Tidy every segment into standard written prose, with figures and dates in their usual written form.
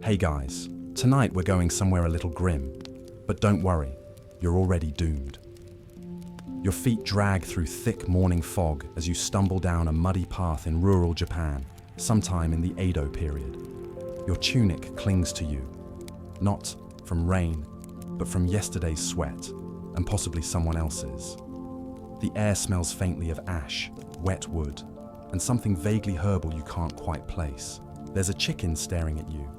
Hey guys, tonight we're going somewhere a little grim, but don't worry, you're already doomed. Your feet drag through thick morning fog as you stumble down a muddy path in rural Japan, sometime in the Edo period. Your tunic clings to you, not from rain, but from yesterday's sweat, and possibly someone else's. The air smells faintly of ash, wet wood, and something vaguely herbal you can't quite place. There's a chicken staring at you.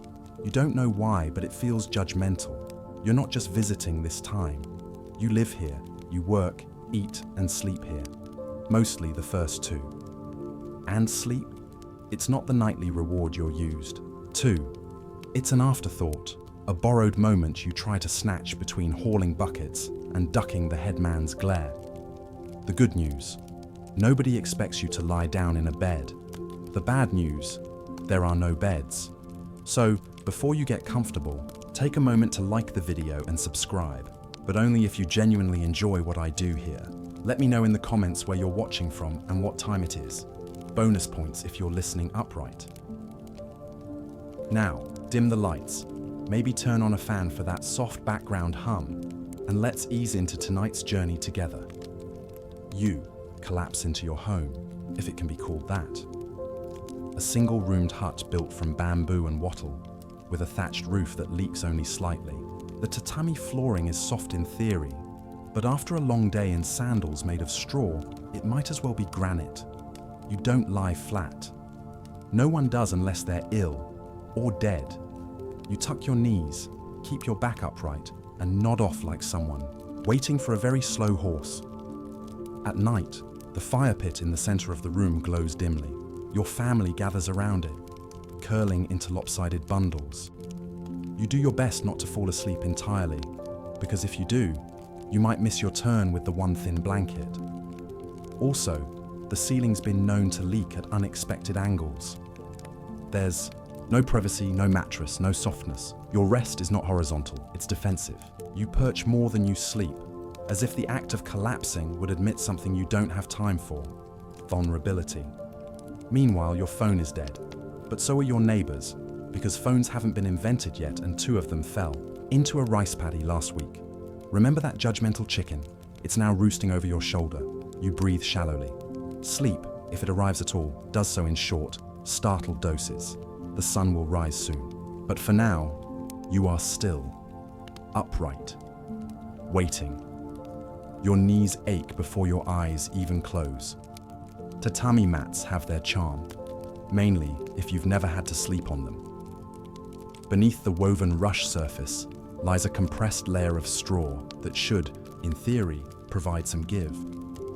You don't know why, but it feels judgmental. You're not just visiting this time. You live here, you work, eat, and sleep here. Mostly the first two. And sleep? It's not the nightly reward you're used to. It's an afterthought, a borrowed moment you try to snatch between hauling buckets and ducking the headman's glare. The good news: nobody expects you to lie down in a bed. The bad news: there are no beds. So, before you get comfortable, take a moment to like the video and subscribe, but only if you genuinely enjoy what I do here. Let me know in the comments where you're watching from and what time it is. Bonus points if you're listening upright. Now, dim the lights, maybe turn on a fan for that soft background hum, and let's ease into tonight's journey together. You collapse into your home, if it can be called that. A single-roomed hut built from bamboo and wattle, with a thatched roof that leaks only slightly. The tatami flooring is soft in theory, but after a long day in sandals made of straw, it might as well be granite. You don't lie flat. No one does unless they're ill or dead. You tuck your knees, keep your back upright, and nod off like someone, waiting for a very slow horse. At night, the fire pit in the center of the room glows dimly. Your family gathers around it, curling into lopsided bundles. You do your best not to fall asleep entirely, because if you do, you might miss your turn with the one thin blanket. Also, the ceiling's been known to leak at unexpected angles. There's no privacy, no mattress, no softness. Your rest is not horizontal, it's defensive. You perch more than you sleep, as if the act of collapsing would admit something you don't have time for: vulnerability. Meanwhile, your phone is dead, but so are your neighbors, because phones haven't been invented yet and 2 of them fell into a rice paddy last week. Remember that judgmental chicken? It's now roosting over your shoulder. You breathe shallowly. Sleep, if it arrives at all, does so in short, startled doses. The sun will rise soon. But for now, you are still, upright, waiting. Your knees ache before your eyes even close. Tatami mats have their charm, mainly if you've never had to sleep on them. Beneath the woven rush surface lies a compressed layer of straw that should, in theory, provide some give.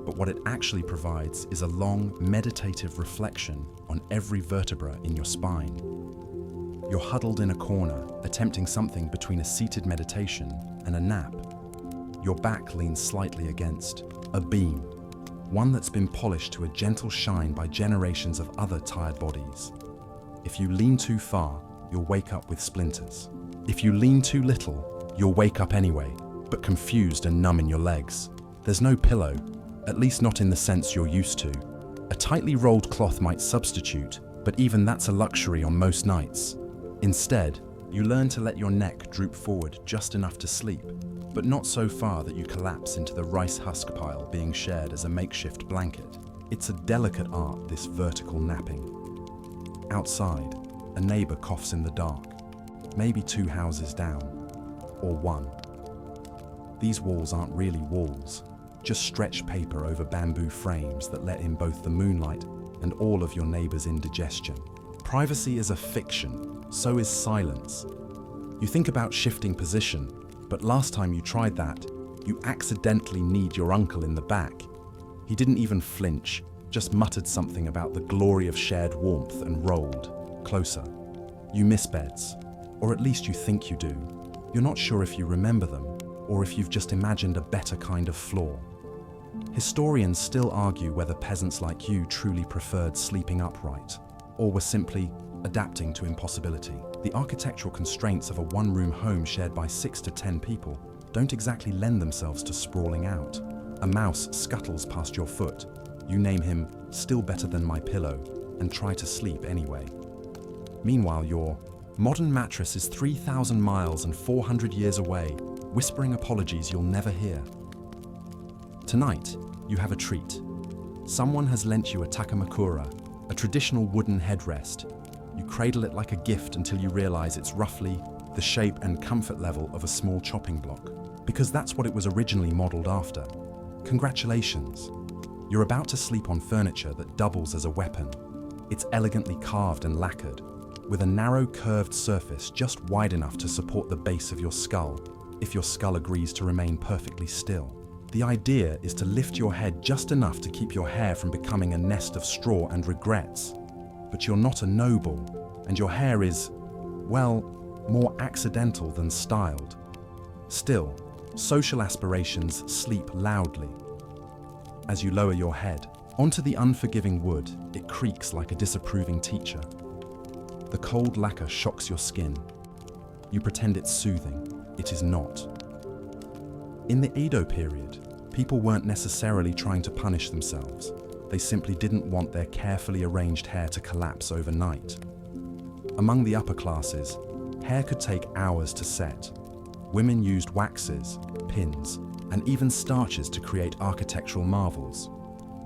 But what it actually provides is a long, meditative reflection on every vertebra in your spine. You're huddled in a corner, attempting something between a seated meditation and a nap. Your back leans slightly against a beam, one that's been polished to a gentle shine by generations of other tired bodies. If you lean too far, you'll wake up with splinters. If you lean too little, you'll wake up anyway, but confused and numb in your legs. There's no pillow, at least not in the sense you're used to. A tightly rolled cloth might substitute, but even that's a luxury on most nights. Instead, you learn to let your neck droop forward just enough to sleep, but not so far that you collapse into the rice husk pile being shared as a makeshift blanket. It's a delicate art, this vertical napping. Outside, a neighbor coughs in the dark, maybe 2 houses down, or 1. These walls aren't really walls, just stretched paper over bamboo frames that let in both the moonlight and all of your neighbor's indigestion. Privacy is a fiction, so is silence. You think about shifting position, but last time you tried that, you accidentally kneed your uncle in the back. He didn't even flinch, just muttered something about the glory of shared warmth and rolled closer. You miss beds, or at least you think you do. You're not sure if you remember them, or if you've just imagined a better kind of floor. Historians still argue whether peasants like you truly preferred sleeping upright, or were simply adapting to impossibility. The architectural constraints of a one-room home shared by 6 to 10 people don't exactly lend themselves to sprawling out. A mouse scuttles past your foot. You name him "still better than my pillow" and try to sleep anyway. Meanwhile, you're Modern mattress is 3,000 miles and 400 years away, whispering apologies you'll never hear. Tonight, you have a treat. Someone has lent you a takamakura, a traditional wooden headrest. You cradle it like a gift until you realize it's roughly the shape and comfort level of a small chopping block, because that's what it was originally modeled after. Congratulations. You're about to sleep on furniture that doubles as a weapon. It's elegantly carved and lacquered, with a narrow curved surface just wide enough to support the base of your skull, if your skull agrees to remain perfectly still. The idea is to lift your head just enough to keep your hair from becoming a nest of straw and regrets. But you're not a noble, and your hair is, well, more accidental than styled. Still, social aspirations sleep loudly. As you lower your head onto the unforgiving wood, it creaks like a disapproving teacher. The cold lacquer shocks your skin. You pretend it's soothing. It is not. In the Edo period, people weren't necessarily trying to punish themselves. They simply didn't want their carefully arranged hair to collapse overnight. Among the upper classes, hair could take hours to set. Women used waxes, pins, and even starches to create architectural marvels.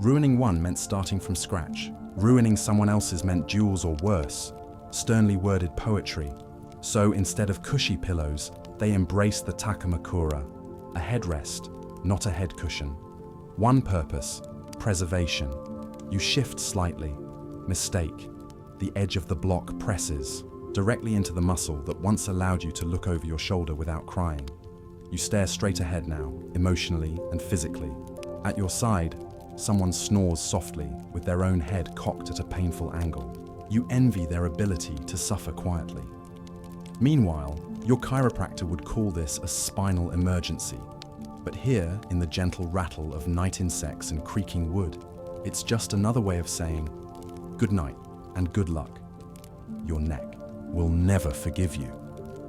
Ruining one meant starting from scratch. Ruining someone else's meant duels or worse, sternly worded poetry. So instead of cushy pillows, they embraced the takamakura, a headrest, not a head cushion. One purpose, preservation. You shift slightly. Mistake. The edge of the block presses directly into the muscle that once allowed you to look over your shoulder without crying. You stare straight ahead now, emotionally and physically. At your side, someone snores softly with their own head cocked at a painful angle. You envy their ability to suffer quietly. Meanwhile, your chiropractor would call this a spinal emergency. But here, in the gentle rattle of night insects and creaking wood, it's just another way of saying, good night and good luck. Your neck will never forgive you,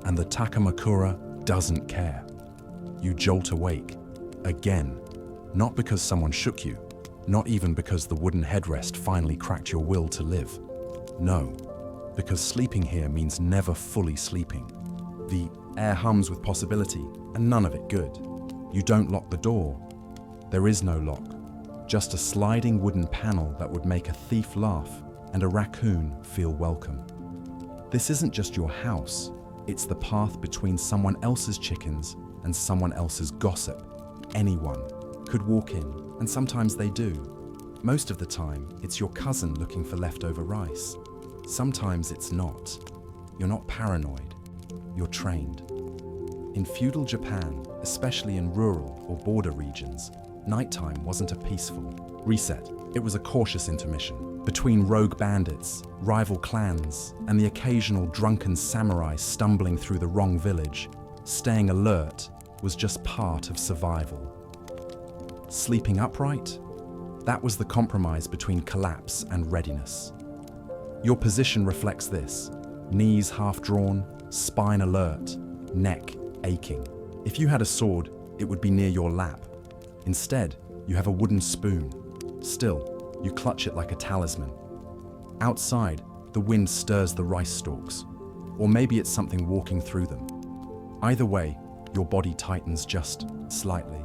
and the takamakura doesn't care. You jolt awake, again, not because someone shook you, not even because the wooden headrest finally cracked your will to live. No, because sleeping here means never fully sleeping. The air hums with possibility, and none of it good. You don't lock the door. There is no lock, just a sliding wooden panel that would make a thief laugh and a raccoon feel welcome. This isn't just your house, it's the path between someone else's chickens and someone else's gossip. Anyone could walk in, and sometimes they do. Most of the time, it's your cousin looking for leftover rice. Sometimes it's not. You're not paranoid, you're trained. In feudal Japan, especially in rural or border regions, nighttime wasn't a peaceful reset. It was a cautious intermission between rogue bandits, rival clans, and the occasional drunken samurai stumbling through the wrong village. Staying alert was just part of survival. Sleeping upright? That was the compromise between collapse and readiness. Your position reflects this: knees half drawn, spine alert, neck aching. If you had a sword, it would be near your lap. Instead, you have a wooden spoon. Still, you clutch it like a talisman. Outside, the wind stirs the rice stalks, or maybe it's something walking through them. Either way, your body tightens just slightly.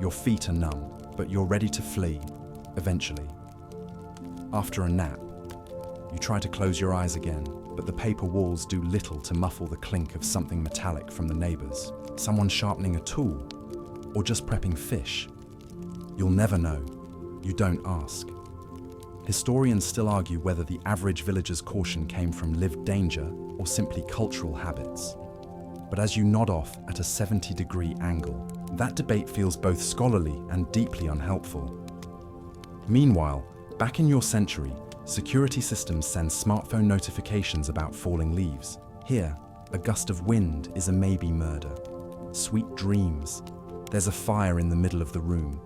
Your feet are numb, but you're ready to flee, eventually. After a nap, you try to close your eyes again, but the paper walls do little to muffle the clink of something metallic from the neighbors. Someone sharpening a tool, or just prepping fish. You'll never know. You don't ask. Historians still argue whether the average villager's caution came from lived danger or simply cultural habits. But as you nod off at a 70-degree angle, that debate feels both scholarly and deeply unhelpful. Meanwhile, back in your century, security systems send smartphone notifications about falling leaves. Here, a gust of wind is a maybe murder. Sweet dreams. There's a fire in the middle of the room.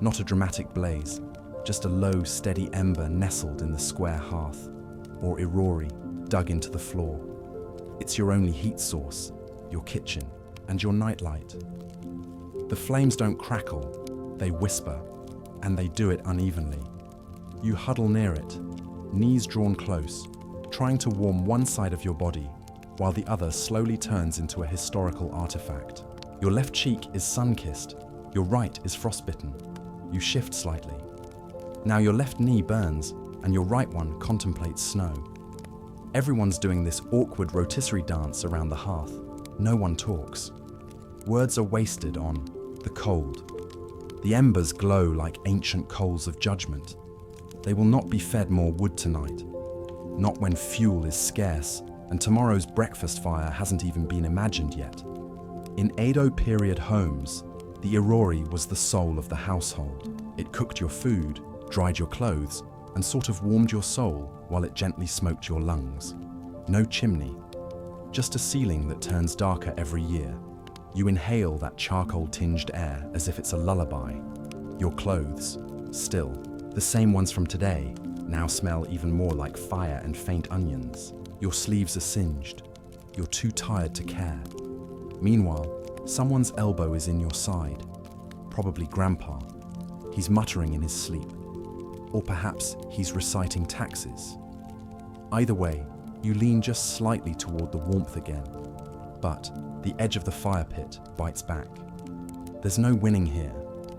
Not a dramatic blaze, just a low, steady ember nestled in the square hearth, or irori dug into the floor. It's your only heat source, your kitchen, and your nightlight. The flames don't crackle, they whisper, and they do it unevenly. You huddle near it, knees drawn close, trying to warm one side of your body while the other slowly turns into a historical artifact. Your left cheek is sun-kissed, your right is frostbitten. You shift slightly. Now your left knee burns, and your right one contemplates snow. Everyone's doing this awkward rotisserie dance around the hearth. No one talks. Words are wasted on the cold. The embers glow like ancient coals of judgment. They will not be fed more wood tonight. Not when fuel is scarce, and tomorrow's breakfast fire hasn't even been imagined yet. In Edo period homes, the irori was the soul of the household. It cooked your food, dried your clothes, and sort of warmed your soul while it gently smoked your lungs. No chimney, just a ceiling that turns darker every year. You inhale that charcoal-tinged air as if it's a lullaby. Your clothes, still, the same ones from today, now smell even more like fire and faint onions. Your sleeves are singed. You're too tired to care. Meanwhile, someone's elbow is in your side. Probably Grandpa. He's muttering in his sleep. Or perhaps he's reciting taxes. Either way, you lean just slightly toward the warmth again. But the edge of the fire pit bites back. There's no winning here,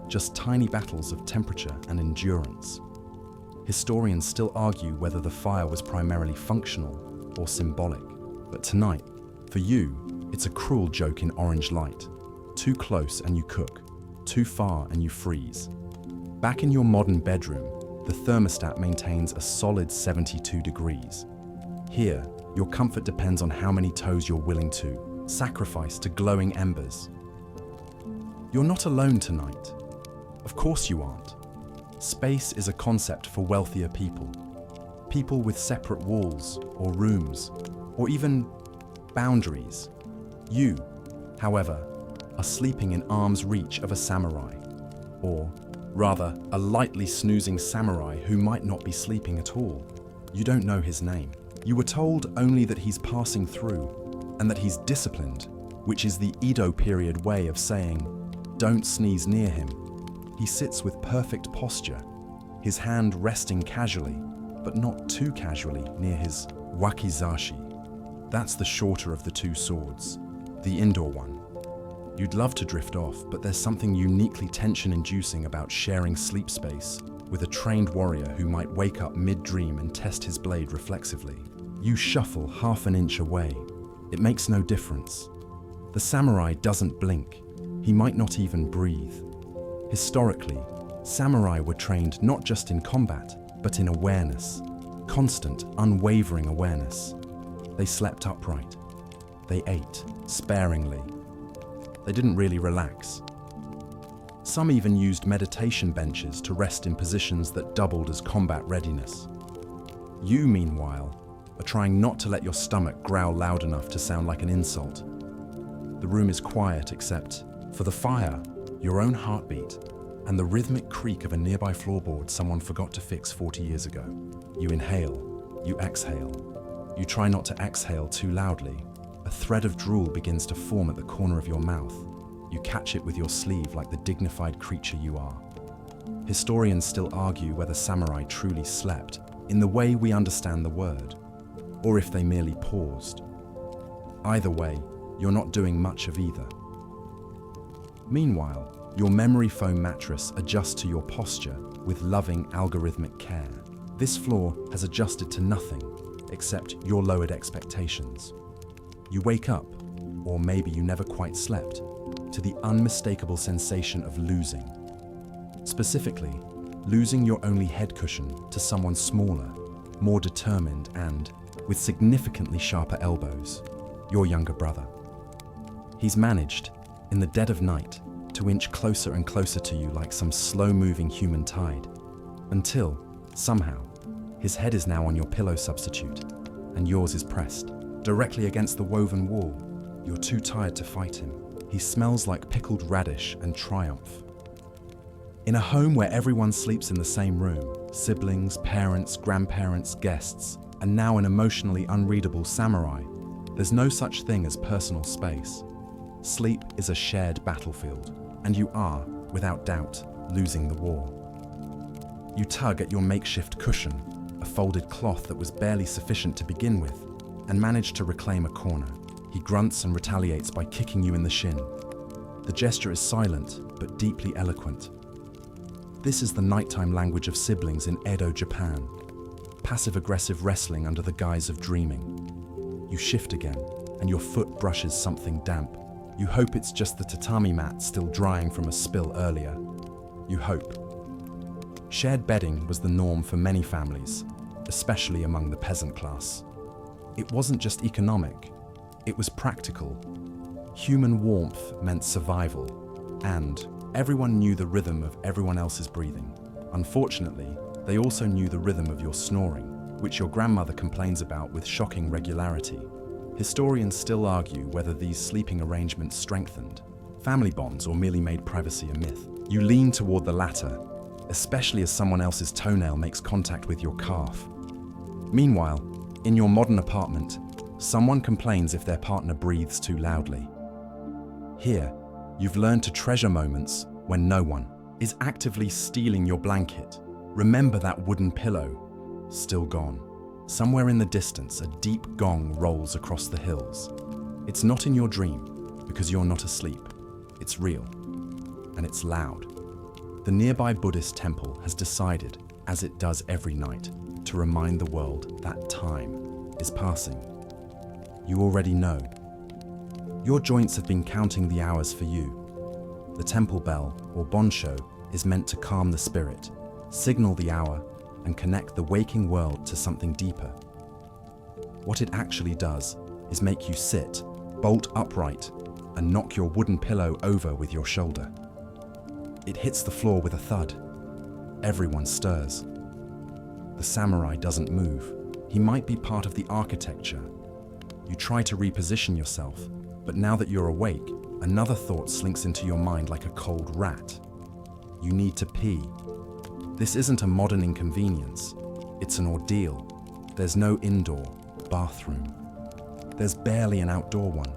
just tiny battles of temperature and endurance. Historians still argue whether the fire was primarily functional or symbolic. But tonight, for you, it's a cruel joke in orange light. Too close and you cook, too far and you freeze. Back in your modern bedroom, the thermostat maintains a solid 72 degrees. Here, your comfort depends on how many toes you're willing to sacrifice to glowing embers. You're not alone tonight. Of course you aren't. Space is a concept for wealthier people. People with separate walls or rooms, or even boundaries. You, however, are sleeping in arm's reach of a samurai, or rather, a lightly snoozing samurai who might not be sleeping at all. You don't know his name. You were told only that he's passing through, and that he's disciplined, which is the Edo period way of saying, don't sneeze near him. He sits with perfect posture, his hand resting casually, but not too casually, near his wakizashi. That's the shorter of the two swords, the indoor one. You'd love to drift off, but there's something uniquely tension-inducing about sharing sleep space with a trained warrior who might wake up mid-dream and test his blade reflexively. You shuffle half an inch away. It makes no difference. The samurai doesn't blink. He might not even breathe. Historically, samurai were trained not just in combat, but in awareness. Constant, unwavering awareness. They slept upright. They ate sparingly. They didn't really relax. Some even used meditation benches to rest in positions that doubled as combat readiness. You, meanwhile, are trying not to let your stomach growl loud enough to sound like an insult. The room is quiet except for the fire, your own heartbeat, and the rhythmic creak of a nearby floorboard someone forgot to fix 40 years ago. You inhale, you exhale. You try not to exhale too loudly. A thread of drool begins to form at the corner of your mouth. You catch it with your sleeve like the dignified creature you are. Historians still argue whether samurai truly slept in the way we understand the word, or if they merely paused. Either way, you're not doing much of either. Meanwhile, your memory foam mattress adjusts to your posture with loving algorithmic care. This floor has adjusted to nothing except your lowered expectations. You wake up, or maybe you never quite slept, to the unmistakable sensation of losing. Specifically, losing your only head cushion to someone smaller, more determined and, with significantly sharper elbows, your younger brother. He's managed, in the dead of night, to inch closer and closer to you like some slow-moving human tide, until, somehow, his head is now on your pillow substitute, and yours is pressed, directly against the woven wall. You're too tired to fight him. He smells like pickled radish and triumph. In a home where everyone sleeps in the same room, siblings, parents, grandparents, guests, and now an emotionally unreadable samurai, there's no such thing as personal space. Sleep is a shared battlefield, and you are, without doubt, losing the war. You tug at your makeshift cushion, a folded cloth that was barely sufficient to begin with, and manage to reclaim a corner. He grunts and retaliates by kicking you in the shin. The gesture is silent, but deeply eloquent. This is the nighttime language of siblings in Edo, Japan. Passive-aggressive wrestling under the guise of dreaming. You shift again, and your foot brushes something damp. You hope it's just the tatami mat still drying from a spill earlier. You hope. Shared bedding was the norm for many families, especially among the peasant class. It wasn't just economic, it was practical. Human warmth meant survival, and everyone knew the rhythm of everyone else's breathing. Unfortunately, they also knew the rhythm of your snoring, which your grandmother complains about with shocking regularity. Historians still argue whether these sleeping arrangements strengthened family bonds or merely made privacy a myth. You lean toward the latter, especially as someone else's toenail makes contact with your calf. Meanwhile, in your modern apartment, someone complains if their partner breathes too loudly. Here, you've learned to treasure moments when no one is actively stealing your blanket. Remember that wooden pillow, still gone. Somewhere in the distance, a deep gong rolls across the hills. It's not in your dream, because you're not asleep. It's real, and it's loud. The nearby Buddhist temple has decided, as it does every night, to remind the world that time is passing. You already know. Your joints have been counting the hours for you. The temple bell, or bonsho, is meant to calm the spirit, signal the hour, and connect the waking world to something deeper. What it actually does is make you sit, bolt upright, and knock your wooden pillow over with your shoulder. It hits the floor with a thud. Everyone stirs. The samurai doesn't move. He might be part of the architecture. You try to reposition yourself, but now that you're awake, another thought slinks into your mind like a cold rat. You need to pee. This isn't a modern inconvenience. It's an ordeal. There's no indoor bathroom. There's barely an outdoor one.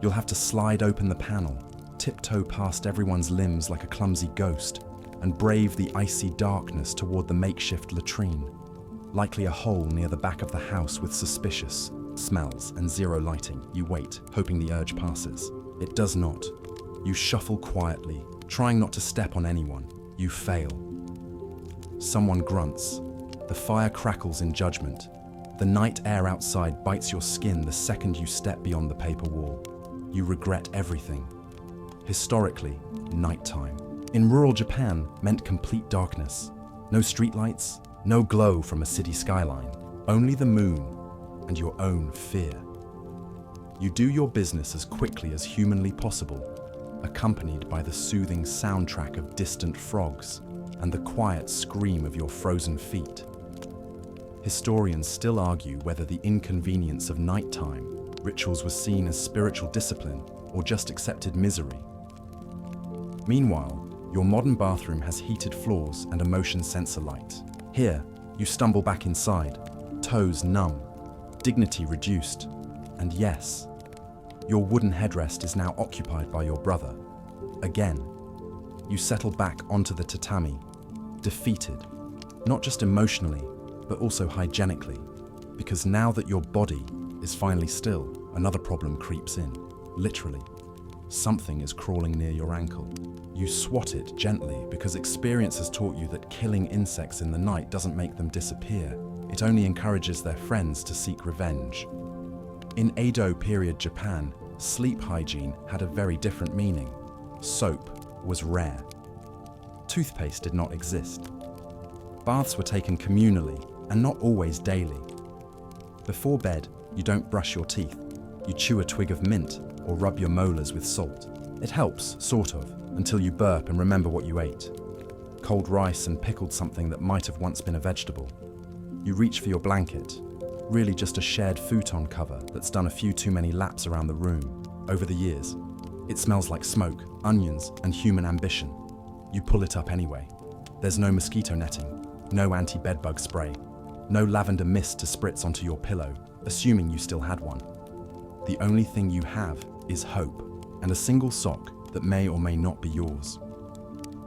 You'll have to slide open the panel, tiptoe past everyone's limbs like a clumsy ghost, and brave the icy darkness toward the makeshift latrine. Likely a hole near the back of the house with suspicious smells and zero lighting. You wait, hoping the urge passes. It does not. You shuffle quietly, trying not to step on anyone. You fail. Someone grunts. The fire crackles in judgment. The night air outside bites your skin the second you step beyond the paper wall. You regret everything. Historically, nighttime in rural Japan meant complete darkness. No streetlights, no glow from a city skyline, only the moon and your own fear. You do your business as quickly as humanly possible, accompanied by the soothing soundtrack of distant frogs and the quiet scream of your frozen feet. Historians still argue whether the inconvenience of nighttime rituals was seen as spiritual discipline or just accepted misery. Meanwhile, your modern bathroom has heated floors and a motion sensor light. Here, you stumble back inside, toes numb, dignity reduced, and yes, your wooden headrest is now occupied by your brother. Again, you settle back onto the tatami, defeated, not just emotionally, but also hygienically, because now that your body is finally still, another problem creeps in, literally. Something is crawling near your ankle. You swat it gently because experience has taught you that killing insects in the night doesn't make them disappear. It only encourages their friends to seek revenge. In Edo period Japan, sleep hygiene had a very different meaning. Soap was rare. Toothpaste did not exist. Baths were taken communally and not always daily. Before bed, you don't brush your teeth. You chew a twig of mint or rub your molars with salt. It helps, sort of, until you burp and remember what you ate. Cold rice and pickled something that might have once been a vegetable. You reach for your blanket, really just a shared futon cover that's done a few too many laps around the room. Over the years, it smells like smoke, onions, and human ambition. You pull it up anyway. There's no mosquito netting, no anti-bedbug spray, no lavender mist to spritz onto your pillow, assuming you still had one. The only thing you have is hope, and a single sock that may or may not be yours.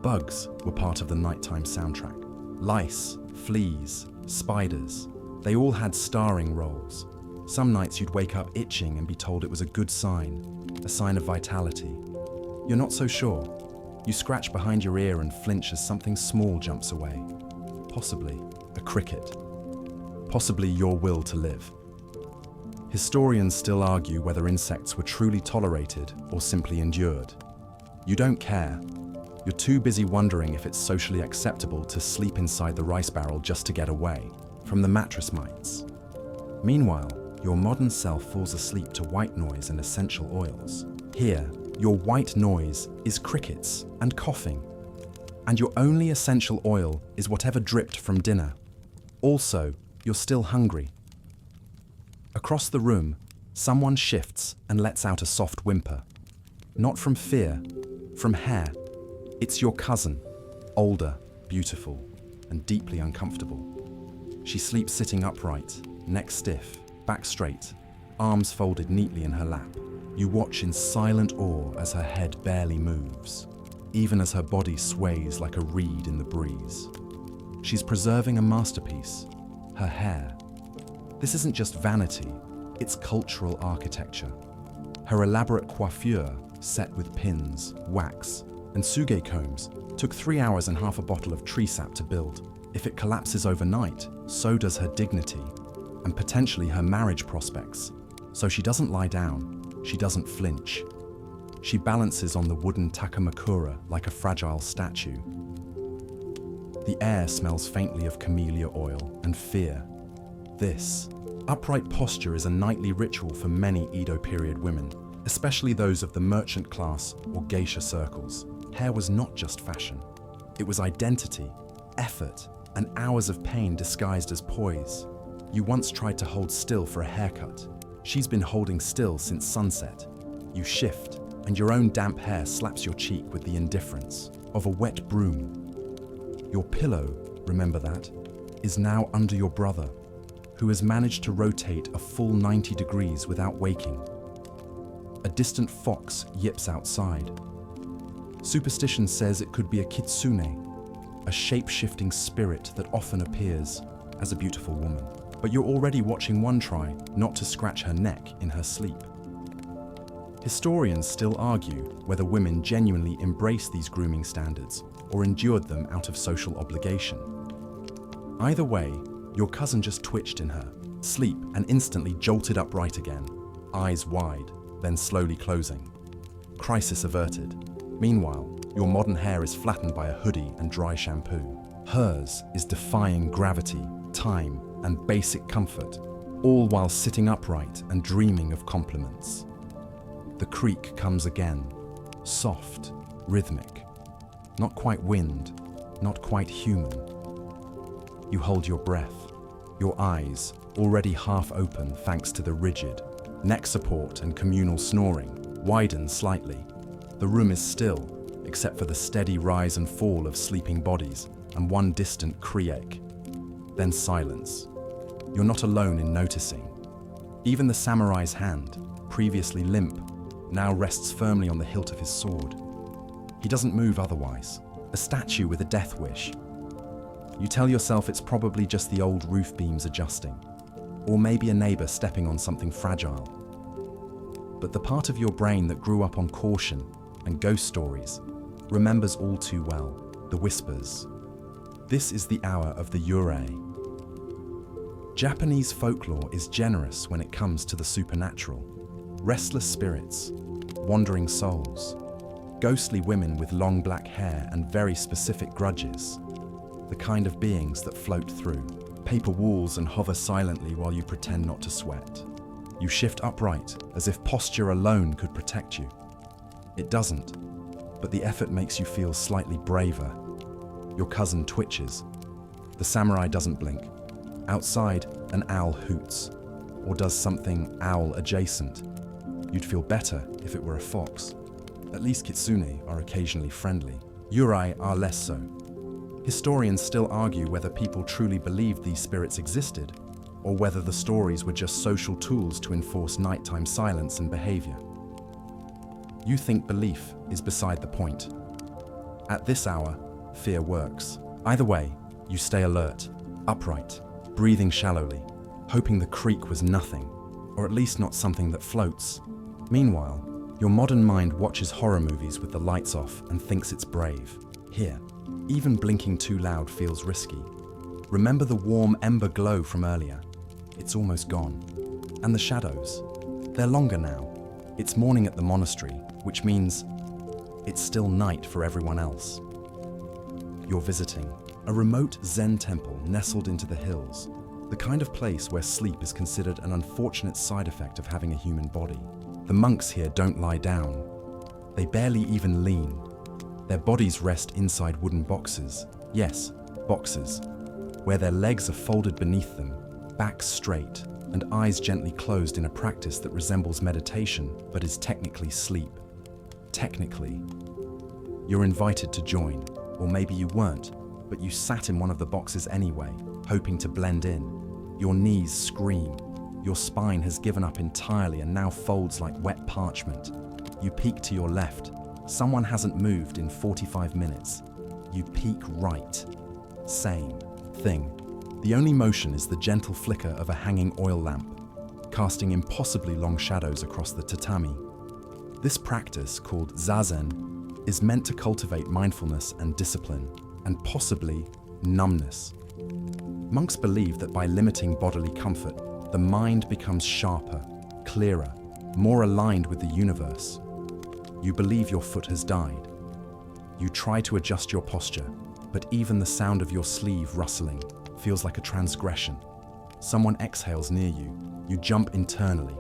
Bugs were part of the nighttime soundtrack. Lice, fleas, spiders, they all had starring roles. Some nights you'd wake up itching and be told it was a good sign, a sign of vitality. You're not so sure. You scratch behind your ear and flinch as something small jumps away. Possibly a cricket. Possibly your will to live. Historians still argue whether insects were truly tolerated or simply endured. You don't care. You're too busy wondering if it's socially acceptable to sleep inside the rice barrel just to get away from the mattress mites. Meanwhile, your modern self falls asleep to white noise and essential oils. Here, your white noise is crickets and coughing, and your only essential oil is whatever dripped from dinner. Also, you're still hungry. Across the room, someone shifts and lets out a soft whimper. Not from fear, from hair. It's your cousin, older, beautiful, and deeply uncomfortable. She sleeps sitting upright, neck stiff, back straight, arms folded neatly in her lap. You watch in silent awe as her head barely moves, even as her body sways like a reed in the breeze. She's preserving a masterpiece, her hair. This isn't just vanity, it's cultural architecture. Her elaborate coiffure, set with pins, wax, and suge combs, took 3 hours and half a bottle of tree sap to build. If it collapses overnight, so does her dignity, and potentially her marriage prospects. So she doesn't lie down, she doesn't flinch. She balances on the wooden takamakura like a fragile statue. The air smells faintly of camellia oil and fear. This upright posture is a nightly ritual for many Edo period women, especially those of the merchant class or geisha circles. Hair was not just fashion. It was identity, effort, and hours of pain disguised as poise. You once tried to hold still for a haircut. She's been holding still since sunset. You shift, and your own damp hair slaps your cheek with the indifference of a wet broom. Your pillow, remember that, is now under your brother, who has managed to rotate a full 90 degrees without waking. A distant fox yips outside. Superstition says it could be a kitsune, a shape-shifting spirit that often appears as a beautiful woman. But you're already watching one try not to scratch her neck in her sleep. Historians still argue whether women genuinely embrace these grooming standards or endured them out of social obligation. Either way, your cousin just twitched in her sleep and instantly jolted upright again, eyes wide, then slowly closing. Crisis averted. Meanwhile, your modern hair is flattened by a hoodie and dry shampoo. Hers is defying gravity, time, and basic comfort, all while sitting upright and dreaming of compliments. The creak comes again, soft, rhythmic, not quite wind, not quite human. You hold your breath, your eyes, already half open thanks to the rigid neck support and communal snoring, widen slightly. The room is still, except for the steady rise and fall of sleeping bodies and one distant creak. Then silence. You're not alone in noticing. Even the samurai's hand, previously limp, now rests firmly on the hilt of his sword. He doesn't move otherwise, a statue with a death wish. You tell yourself it's probably just the old roof beams adjusting, or maybe a neighbor stepping on something fragile. But the part of your brain that grew up on caution and ghost stories remembers all too well the whispers. This is the hour of the yurei. Japanese folklore is generous when it comes to the supernatural. Restless spirits, wandering souls, ghostly women with long black hair and very specific grudges, the kind of beings that float through paper walls and hover silently while you pretend not to sweat. You shift upright as if posture alone could protect you. It doesn't, but the effort makes you feel slightly braver. Your cousin twitches. The samurai doesn't blink. Outside, an owl hoots, or does something owl adjacent. You'd feel better if it were a fox. At least kitsune are occasionally friendly. Yurei are less so. Historians still argue whether people truly believed these spirits existed, or whether the stories were just social tools to enforce nighttime silence and behavior. You think belief is beside the point. At this hour, fear works. Either way, you stay alert, upright, breathing shallowly, hoping the creak was nothing. or at least not something that floats. Meanwhile, your modern mind watches horror movies with the lights off and thinks it's brave. Here, even blinking too loud feels risky. Remember the warm ember glow from earlier? It's almost gone. And the shadows? They're longer now. It's morning at the monastery, which means it's still night for everyone else. You're visiting a remote Zen temple nestled into the hills, the kind of place where sleep is considered an unfortunate side effect of having a human body. The monks here don't lie down. They barely even lean. Their bodies rest inside wooden boxes. Yes, boxes, where their legs are folded beneath them, backs straight, and eyes gently closed in a practice that resembles meditation but is technically sleep. Technically. You're invited to join, or maybe you weren't, but you sat in one of the boxes anyway, hoping to blend in. Your knees scream. Your spine has given up entirely and now folds like wet parchment. You peek to your left. Someone hasn't moved in 45 minutes. You peek right. Same thing. The only motion is the gentle flicker of a hanging oil lamp, casting impossibly long shadows across the tatami. This practice, called zazen, is meant to cultivate mindfulness and discipline, and possibly numbness. Monks believe that by limiting bodily comfort, the mind becomes sharper, clearer, more aligned with the universe. You believe your foot has died. You try to adjust your posture, but even the sound of your sleeve rustling feels like a transgression. Someone exhales near you. You jump internally.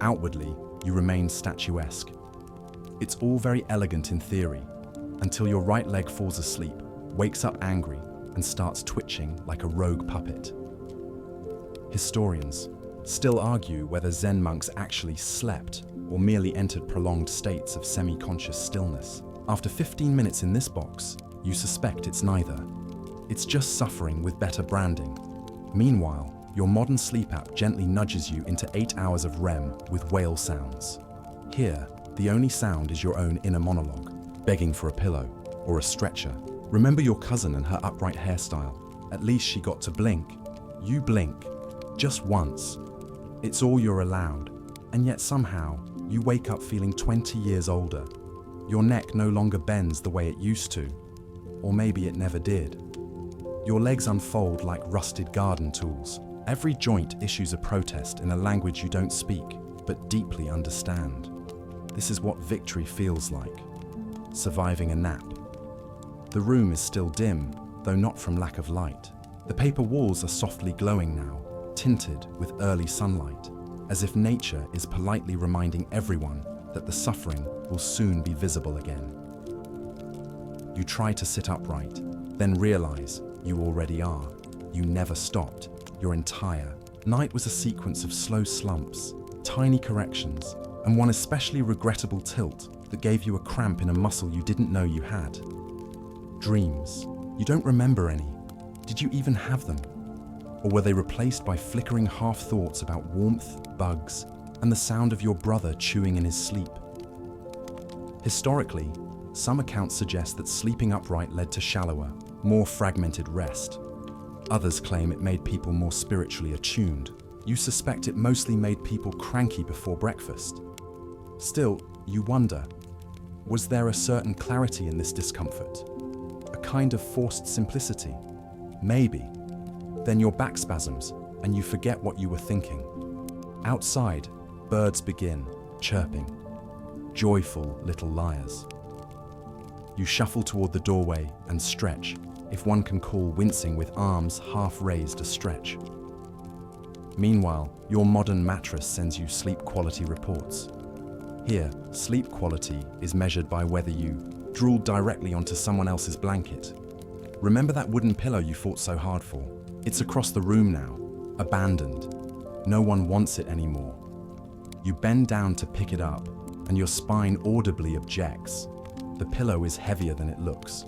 Outwardly, you remain statuesque. It's all very elegant in theory, until your right leg falls asleep, wakes up angry, and starts twitching like a rogue puppet. Historians still argue whether Zen monks actually slept or merely entered prolonged states of semi-conscious stillness. After 15 minutes in this box, you suspect it's neither. It's just suffering with better branding. Meanwhile, your modern sleep app gently nudges you into 8 hours of REM with whale sounds. Here, the only sound is your own inner monologue, begging for a pillow or a stretcher. Remember your cousin and her upright hairstyle. At least she got to blink. You blink, just once. It's all you're allowed, and yet somehow, you wake up feeling 20 years older. Your neck no longer bends the way it used to, or maybe it never did. Your legs unfold like rusted garden tools. Every joint issues a protest in a language you don't speak, but deeply understand. This is what victory feels like, surviving a nap. The room is still dim, though not from lack of light. The paper walls are softly glowing now, tinted with early sunlight, as if nature is politely reminding everyone that the suffering will soon be visible again. You try to sit upright, then realize you already are. You never stopped. Your entire night was a sequence of slow slumps, tiny corrections, and one especially regrettable tilt that gave you a cramp in a muscle you didn't know you had. Dreams. You don't remember any. Did you even have them? Or were they replaced by flickering half-thoughts about warmth, bugs, and the sound of your brother chewing in his sleep? Historically, some accounts suggest that sleeping upright led to shallower, more fragmented rest. Others claim it made people more spiritually attuned. You suspect it mostly made people cranky before breakfast. Still, you wonder, was there a certain clarity in this discomfort? A kind of forced simplicity? Maybe. Then your back spasms, and you forget what you were thinking. Outside, birds begin, chirping. Joyful little liars. You shuffle toward the doorway and stretch, if one can call wincing with arms half raised a stretch. Meanwhile, your modern mattress sends you sleep quality reports. Here, sleep quality is measured by whether you drooled directly onto someone else's blanket. Remember that wooden pillow you fought so hard for? It's across the room now, abandoned. No one wants it anymore. You bend down to pick it up, and your spine audibly objects. The pillow is heavier than it looks.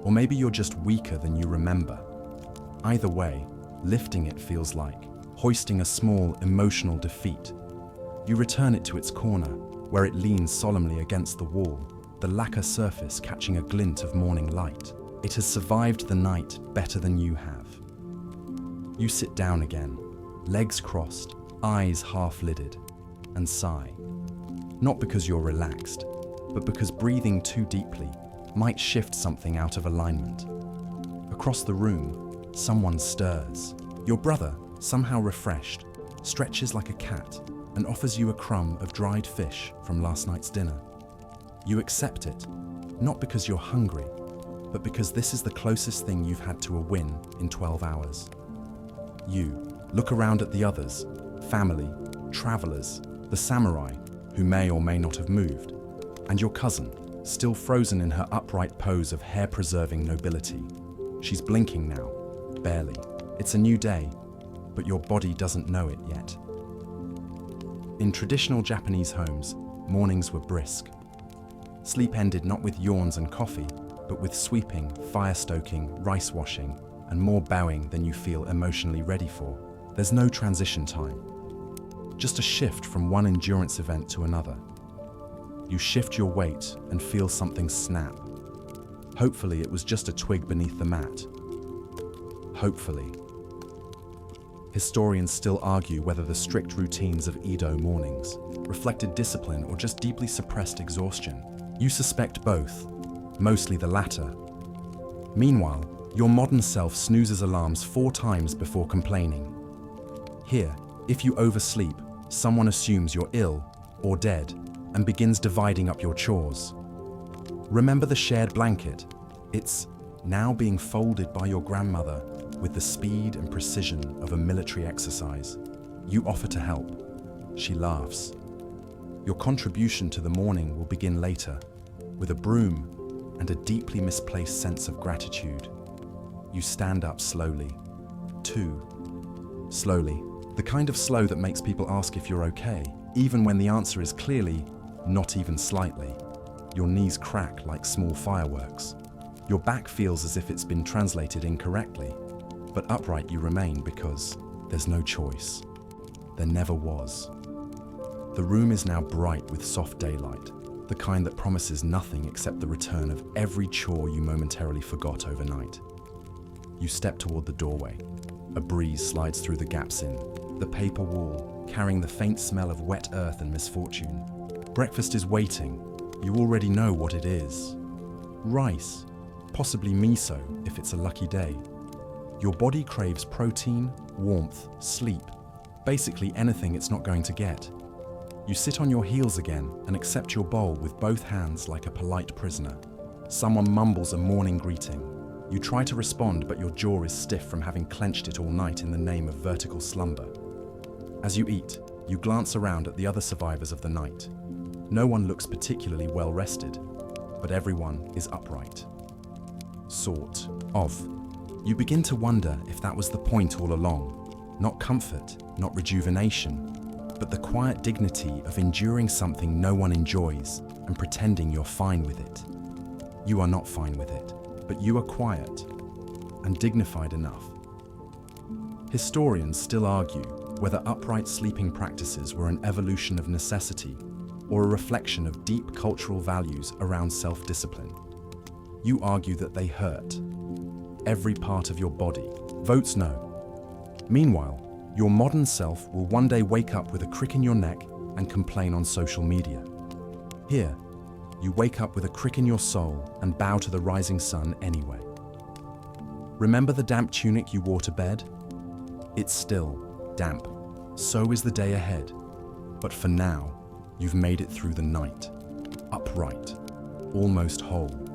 Or maybe you're just weaker than you remember. Either way, lifting it feels like hoisting a small emotional defeat. You return it to its corner, where it leans solemnly against the wall, the lacquer surface catching a glint of morning light. It has survived the night better than you have. You sit down again, legs crossed, eyes half-lidded, and sigh. Not because you're relaxed, but because breathing too deeply might shift something out of alignment. Across the room, someone stirs. Your brother, somehow refreshed, stretches like a cat and offers you a crumb of dried fish from last night's dinner. You accept it, not because you're hungry, but because this is the closest thing you've had to a win in 12 hours. You look around at the others, family, travelers, the samurai, who may or may not have moved, and your cousin, still frozen in her upright pose of hair-preserving nobility. She's blinking now, barely. It's a new day, but your body doesn't know it yet. In traditional Japanese homes, mornings were brisk. Sleep ended not with yawns and coffee, but with sweeping, fire-stoking, rice-washing, and more bowing than you feel emotionally ready for. There's no transition time. Just a shift from one endurance event to another. You shift your weight and feel something snap. Hopefully it was just a twig beneath the mat. Hopefully. Historians still argue whether the strict routines of Edo mornings reflected discipline or just deeply suppressed exhaustion. You suspect both, mostly the latter. Meanwhile, your modern self snoozes alarms 4 times before complaining. Here, if you oversleep, someone assumes you're ill or dead and begins dividing up your chores. Remember the shared blanket? It's now being folded by your grandmother with the speed and precision of a military exercise. You offer to help. She laughs. Your contribution to the morning will begin later, with a broom and a deeply misplaced sense of gratitude. You stand up slowly. Too slowly. The kind of slow that makes people ask if you're okay, even when the answer is clearly not even slightly. Your knees crack like small fireworks. Your back feels as if it's been translated incorrectly, but upright you remain because there's no choice. There never was. The room is now bright with soft daylight, the kind that promises nothing except the return of every chore you momentarily forgot overnight. You step toward the doorway. A breeze slides through the gaps in the paper wall, carrying the faint smell of wet earth and misfortune. Breakfast is waiting. You already know what it is. Rice, possibly miso if it's a lucky day. Your body craves protein, warmth, sleep, basically anything it's not going to get. You sit on your heels again and accept your bowl with both hands like a polite prisoner. Someone mumbles a morning greeting. You try to respond, but your jaw is stiff from having clenched it all night in the name of vertical slumber. As you eat, you glance around at the other survivors of the night. No one looks particularly well rested, but everyone is upright. Sort of. You begin to wonder if that was the point all along. Not comfort, not rejuvenation, but the quiet dignity of enduring something no one enjoys and pretending you're fine with it. You are not fine with it, but you are quiet and dignified enough. Historians still argue whether upright sleeping practices were an evolution of necessity or a reflection of deep cultural values around self-discipline. You argue that they hurt. Every part of your body votes no. Meanwhile, your modern self will one day wake up with a crick in your neck and complain on social media. Here, you wake up with a crick in your soul and bow to the rising sun anyway. Remember the damp tunic you wore to bed? It's still damp. So is the day ahead. But for now, you've made it through the night. Upright, almost whole.